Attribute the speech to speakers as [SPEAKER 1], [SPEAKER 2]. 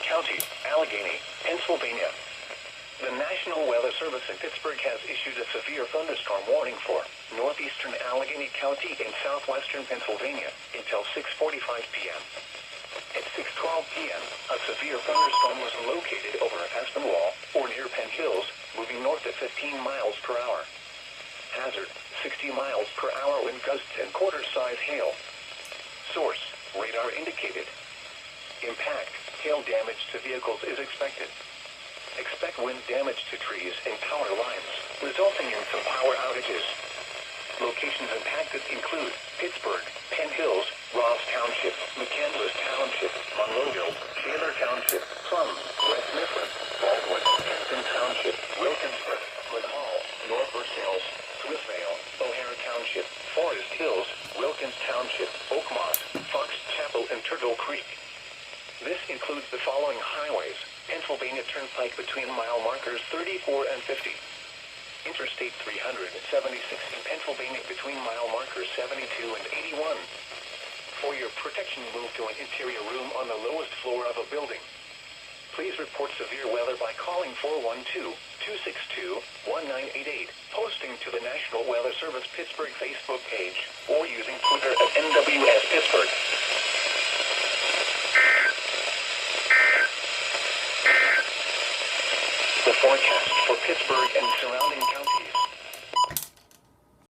[SPEAKER 1] County, Allegheny, Pennsylvania. The National Weather Service in Pittsburgh has issued a severe thunderstorm warning for northeastern Allegheny County in southwestern Pennsylvania until 6:45 p.m. At 6:12 p.m., a severe thunderstorm was located over an aspen wall or near Penn Hills, moving north at 15 miles per hour. Hazard, 60 miles per hour wind gusts and quarter-size hail. Source, radar indicated. Impact, hail damage to vehicles is expected. Expect wind damage to trees and power lines, resulting in some power outages. Locations impacted include Pittsburgh, Penn Hills, Ross Township, McCandless Township, Monroeville, Shaler Township, Plum, West Mifflin, Baldwin, Hampton Township, Wilkinsburg, Glen Hall, North Versailles, Swissvale, O'Hara Township, Forest Hills, Wilkins Township, Oakmont, Fox Chapel, and Turtle Creek. This includes the following highways: Pennsylvania Turnpike between mile markers 34 and 50. Interstate 376 in Pennsylvania between mile markers 72 and 81. For your protection, move to an interior room on the lowest floor of a building. Please report severe weather by calling 412-262-1988, posting to the National Weather Service Pittsburgh Facebook page, or using Twitter at